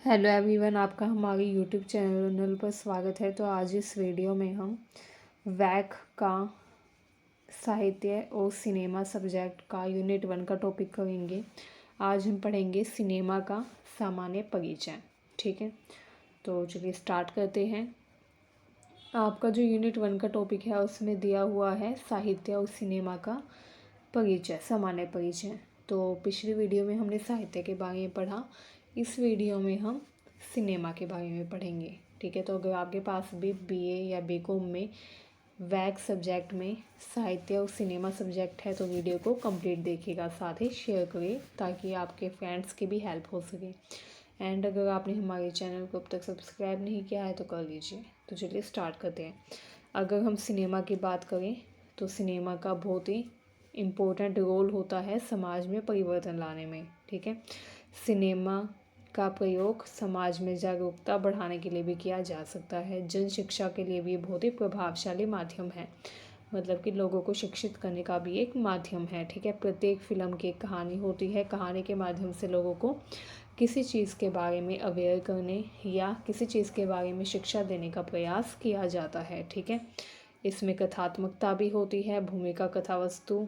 Hello everyone, आपका हमारे YouTube channel पर स्वागत है। तो आज इस वीडियो में हम वैक का साहित्य और सिनेमा सब्जेक्ट का यूनिट 1 का टॉपिक करेंगे। आज हम पढ़ेंगे सिनेमा का सामान्य परिचय। ठीक है, तो चलिए स्टार्ट करते हैं। आपका जो यूनिट 1 का टॉपिक है उसमें दिया हुआ है साहित्य और सिनेमा का परिचय, सामान्य परिचय। तो पिछली वीडियो में हमने साहित्य के बारे में पढ़ा, इस वीडियो में हम सिनेमा के बारे में पढ़ेंगे। ठीक है, तो अगर आपके पास भी बीए या बीकॉम में वैक सब्जेक्ट में साहित्य और सिनेमा सब्जेक्ट है तो वीडियो को कंप्लीट देखिएगा, साथ ही शेयर करिए ताकि आपके फ्रेंड्स की भी हेल्प हो सके। एंड अगर आपने हमारे चैनल को अब तक सब्सक्राइब नहीं किया है तो कर लीजिए। तो चलिए स्टार्ट करते हैं। अगर हम सिनेमा की बात करें तो सिनेमा का बहुत ही इम्पोर्टेंट रोल होता है समाज में परिवर्तन लाने में। ठीक है, सिनेमा का प्रयोग समाज में जागरूकता बढ़ाने के लिए भी किया जा सकता है। जन शिक्षा के लिए भी बहुत ही प्रभावशाली माध्यम है, मतलब कि लोगों को शिक्षित करने का भी एक माध्यम है। ठीक है, प्रत्येक फिल्म की एक कहानी होती है, कहानी के माध्यम से लोगों को किसी चीज़ के बारे में अवेयर करने या किसी चीज़ के बारे में शिक्षा देने का प्रयास किया जाता है। ठीक है, इसमें कथात्मकता भी होती है, भूमिका, कथा वस्तु,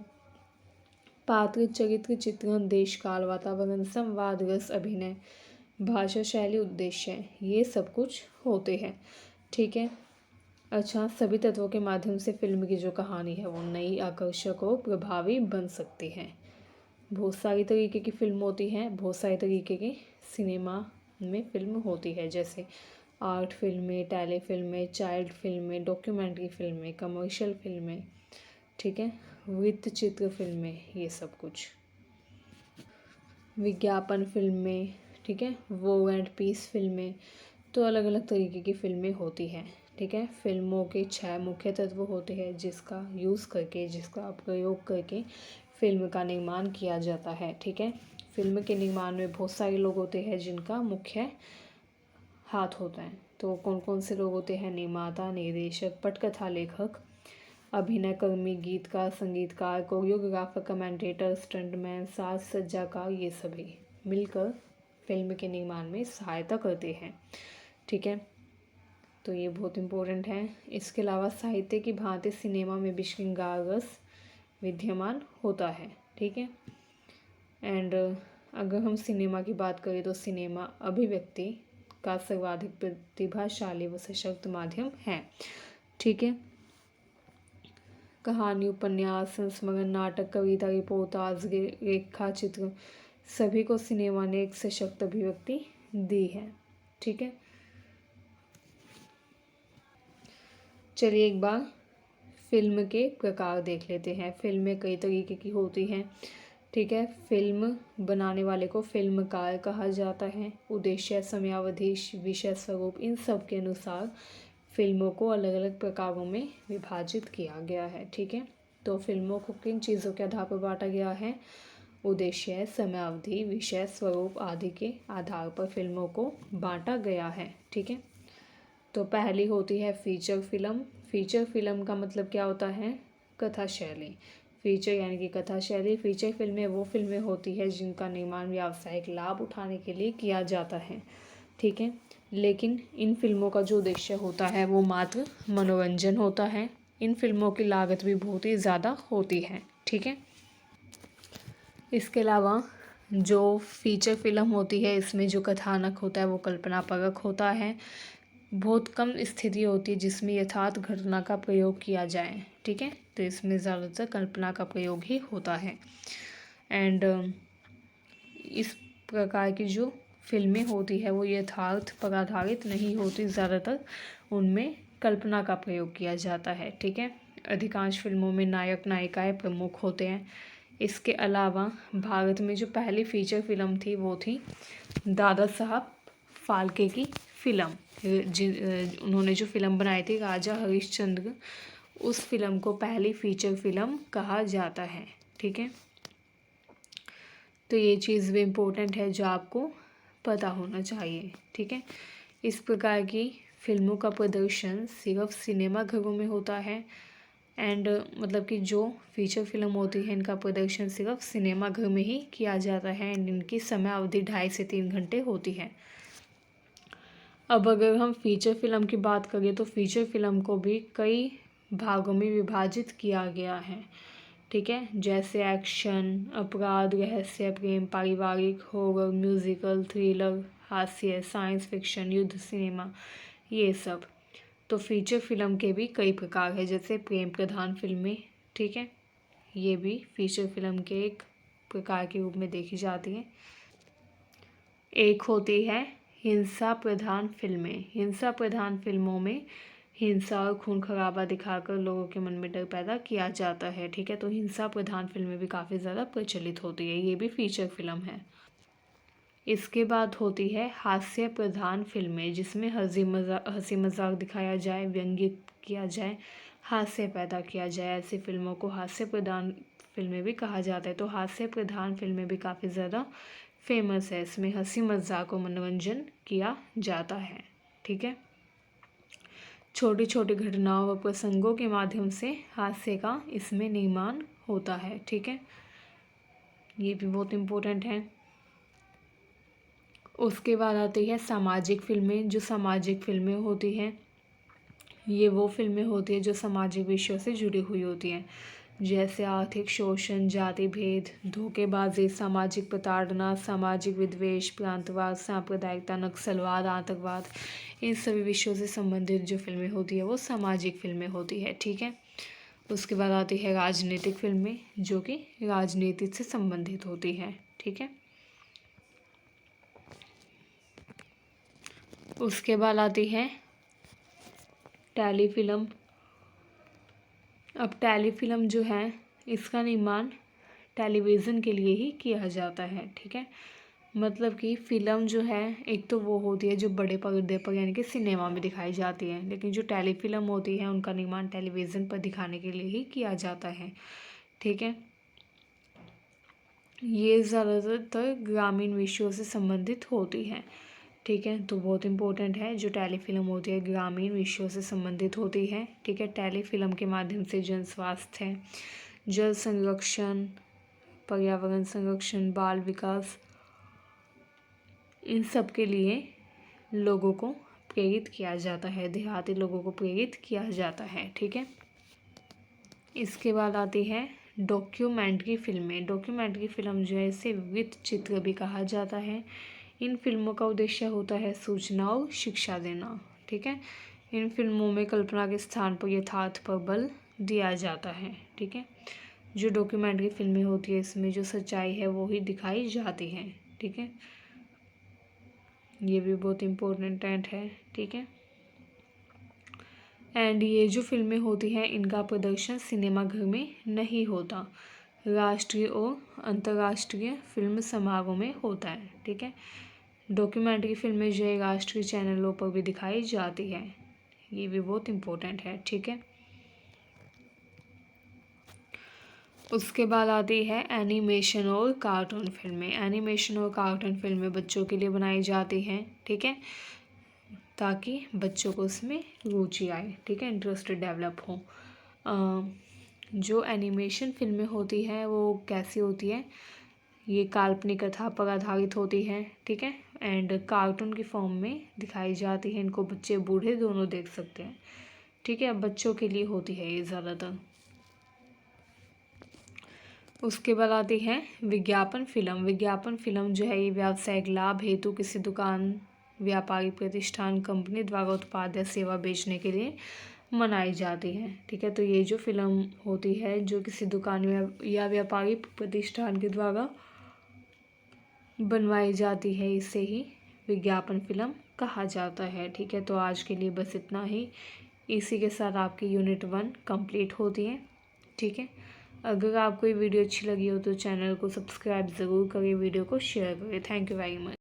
पात्र, चरित्र, चित्रण, देश काल, वातावरण, संवाद, रस, अभिनय, भाषा शैली, उद्देश्य, ये सब कुछ होते हैं। ठीक है, अच्छा, सभी तत्वों के माध्यम से फिल्म की जो कहानी है वो नई, आकर्षक और प्रभावी बन सकती है। बहुत सारी तरीके की फिल्म होती हैं, बहुत सारे तरीके की सिनेमा में फिल्म होती है, जैसे आर्ट फिल्में, टेली फिल्में, चाइल्ड फिल्में, डॉक्यूमेंट्री फिल्में, कमर्शियल फिल्में, ठीक है, वृत्त चित्र फिल्में, ये सब कुछ, विज्ञापन फिल्में, ठीक है, वॉर एंड पीस फिल्में। तो अलग अलग तरीके की फिल्में होती हैं। ठीक है, फिल्मों के 6 मुख्य तत्व होते हैं जिसका यूज़ करके, जिसका प्रयोग करके फिल्म का निर्माण किया जाता है। ठीक है, फिल्म के निर्माण में बहुत सारे लोग होते हैं जिनका मुख्य हाथ होता है। तो कौन कौन से लोग होते हैं? निर्माता, निर्देशक, पटकथा लेखक, अभिनय कर्मी, गीतकार, संगीतकार, कोरियोग्राफर, कमेंटेटर, स्टंटमैन, साज सज्जाकार, ये सभी मिलकर फिल्म के निर्माण में सहायता करते हैं। ठीक है, तो ये बहुत इम्पोर्टेंट है। इसके अलावा साहित्य की भांति सिनेमा में भी श्रृंगार रस विद्यमान होता है। ठीक है, एंड अगर हम सिनेमा की बात करें तो सिनेमा अभिव्यक्ति का सर्वाधिक प्रतिभाशाली व सशक्त माध्यम है। ठीक है, कहानी, उपन्यास, संस्मरण, नाटक, कविता, रिपोर्टाज, रेखा चित्र, सभी को सिनेमा ने एक सशक्त अभिव्यक्ति दी है। ठीक है, चलिए एक बार फिल्म के प्रकार देख लेते हैं। फिल्में कई तरीके की होती हैं। ठीक है, फिल्म बनाने वाले को फिल्मकार कहा जाता है। उद्देश्य, समयावधि, विषय, स्वरूप, इन सब के अनुसार फिल्मों को अलग अलग प्रकारों में विभाजित किया गया है। ठीक है, तो फिल्मों को किन चीज़ों के आधार पर बांटा गया है? उद्देश्य, समयावधि, विषय, स्वरूप आदि के आधार पर फिल्मों को बांटा गया है। ठीक है, तो पहली होती है फीचर फिल्म। फीचर फिल्म का मतलब क्या होता है? कथा शैली। फीचर यानी कि कथा शैली। फीचर फिल्में वो फिल्में होती है जिनका निर्माण व्यावसायिक लाभ उठाने के लिए किया जाता है। ठीक है, लेकिन इन फिल्मों का जो उद्देश्य होता है वो मात्र मनोरंजन होता है। इन फिल्मों की लागत भी बहुत ही ज़्यादा होती है। ठीक है, इसके अलावा जो फीचर फिल्म होती है इसमें जो कथानक होता है वो कल्पनापरक होता है। बहुत कम स्थिति होती है जिसमें यथार्थ घटना का प्रयोग किया जाए। ठीक है, तो इसमें ज़्यादातर कल्पना का प्रयोग ही होता है। एंड इस प्रकार की जो फिल्में होती है वो यथार्थ पर आधारित नहीं होती, ज़्यादातर उनमें कल्पना का प्रयोग किया जाता है। ठीक है, अधिकांश फिल्मों में नायक नायिकाएं प्रमुख होते हैं। इसके अलावा भारत में जो पहली फीचर फिल्म थी वो थी दादा साहब फाल्के की फिल्म। उन्होंने जो फिल्म बनाई थी राजा हरिश्चंद्र, उस फिल्म को पहली फीचर फिल्म कहा जाता है। ठीक है, तो ये चीज़ भी इम्पोर्टेंट है जो आपको पता होना चाहिए। ठीक है, इस प्रकार की फिल्मों का प्रदर्शन सिर्फ सिनेमा घरों में होता है। एंड मतलब कि जो फीचर फिल्म होती है इनका प्रदर्शन सिर्फ सिनेमा घर में ही किया जाता है। एंड इनकी समय अवधि 2.5 से 3 घंटे होती है। अब अगर हम फ़ीचर फ़िल्म की बात करें तो फ़ीचर फ़िल्म को भी कई भागों में विभाजित किया गया है, ठीक है। जैसे एक्शन, अपराध, रहस्य, प्रेम, पारिवारिक, हॉरर, म्यूज़िकल, थ्रिलर, हास्य, साइंस फिक्शन, युद्ध सिनेमा, ये सब। तो फ़ीचर फ़िल्म के भी कई प्रकार हैं, जैसे प्रेम प्रधान फिल्में, ठीक है, ये भी फ़ीचर फ़िल्म के एक प्रकार के रूप में देखी जाती हैं। एक होती है हिंसा प्रधान फिल्में। हिंसा प्रधान फिल्मों में हिंसा और खून खराबा दिखाकर लोगों के मन में डर पैदा किया जाता है, ठीक है। तो हिंसा प्रधान फिल्में भी काफ़ी ज़्यादा प्रचलित होती है, ये भी फ़ीचर फ़िल्म है। इसके बाद होती है हास्य प्रधान फिल्में, जिसमें हंसी मजाक दिखाया जाए, व्यंग्य किया जाए, हास्य पैदा किया जाए। ऐसी फिल्मों को हास्य प्रधान फिल्में भी कहा जाता है। तो हास्य प्रधान फिल्में भी काफ़ी ज़्यादा फेमस है, इसमें हंसी मजाक और मनोरंजन किया जाता है, ठीक है। छोटी छोटी घटनाओं व प्रसंगों के माध्यम से हास्य का इसमें निर्माण होता है, ठीक है, ये भी बहुत इम्पोर्टेंट है। उसके बाद आती है सामाजिक फिल्में। जो सामाजिक फिल्में होती हैं ये वो फिल्में होती हैं जो सामाजिक विषयों से जुड़ी हुई होती हैं, जैसे आर्थिक शोषण, जाति भेद, धोखेबाजी, सामाजिक प्रताड़ना, सामाजिक विद्वेष, प्रांतवाद, सांप्रदायिकता, नक्सलवाद, आतंकवाद, इन सभी विषयों से संबंधित जो फिल्में होती है वो सामाजिक फिल्में होती है, ठीक है। उसके बाद आती है राजनीतिक फिल्में, जो कि राजनीति से संबंधित होती है, ठीक है। उसके बाद आती है टेलीफिल्म। अब टेलीफिल्म जो है इसका निर्माण टेलीविज़न के लिए ही किया जाता है, ठीक है। मतलब कि फ़िल्म जो है एक तो वो होती है जो बड़े पर्दे पर यानी कि सिनेमा में दिखाई जाती है, लेकिन जो टेलीफिल्म होती है उनका निर्माण टेलीविज़न पर दिखाने के लिए ही किया जाता है, ठीक है। ये ज़्यादातर ग्रामीण विषयों से संबंधित होती है, ठीक है। तो बहुत इम्पोर्टेंट है, जो टेलीफिल्म होती है ग्रामीण विषयों से संबंधित होती है, ठीक है। टेलीफिल्म के माध्यम से जन स्वास्थ्य, जल संरक्षण, पर्यावरण संरक्षण, बाल विकास, इन सब के लिए लोगों को प्रेरित किया जाता है, देहाती लोगों को प्रेरित किया जाता है, ठीक है। इसके बाद आती है डॉक्यूमेंट्री फिल्में। डॉक्यूमेंट्री फिल्म जो है इसे वृत्त चित्र भी कहा जाता है। इन फिल्मों का उद्देश्य होता है सूचना और शिक्षा देना, ठीक है। इन फिल्मों में कल्पना के स्थान पर यथार्थ पर बल दिया जाता है, ठीक है। जो डॉक्यूमेंट्री फिल्में होती है इसमें जो सच्चाई है वो ही दिखाई जाती है, ठीक है। ये भी बहुत इम्पोर्टेंट है, ठीक है। एंड ये जो फिल्में होती हैं इनका प्रदर्शन सिनेमाघर में नहीं होता, राष्ट्रीय और अंतर्राष्ट्रीय फिल्म समारोह में होता है, ठीक है। डॉक्यूमेंट्री फिल्में जो है राष्ट्रीय चैनलों पर भी दिखाई जाती है, ये भी बहुत इम्पोर्टेंट है, ठीक है। उसके बाद आती है एनिमेशन और कार्टून फिल्में। एनिमेशन और कार्टून फिल्में बच्चों के लिए बनाई जाती हैं, ठीक है, ताकि बच्चों को उसमें रुचि आए, ठीक है, इंटरेस्ट डेवलप हो। जो एनिमेशन फिल्में होती हैं वो कैसी होती है, ये काल्पनिक कथा पर आधारित होती है, ठीक है, एंड कार्टून की फॉर्म में दिखाई जाती है। इनको बच्चे बूढ़े दोनों देख सकते हैं, ठीक है। बच्चों के लिए होती है ये ज़्यादातर। उसके बाद आती है विज्ञापन फिल्म। विज्ञापन फिल्म जो है ये व्यावसायिक लाभ हेतु किसी दुकान, व्यापारी प्रतिष्ठान, कंपनी द्वारा उत्पाद या सेवा बेचने के लिए मनाई जाती है, ठीक है। तो ये जो फिल्म होती है जो किसी दुकान या व्यापारी प्रतिष्ठान के द्वारा बनवाई जाती है, इसे ही विज्ञापन फिल्म कहा जाता है, ठीक है। तो आज के लिए बस इतना ही। इसी के साथ आपकी यूनिट 1 कंप्लीट होती है, ठीक है। अगर आपको ये वीडियो अच्छी लगी हो तो चैनल को सब्सक्राइब ज़रूर करें, वीडियो को शेयर करें। Thank you very much.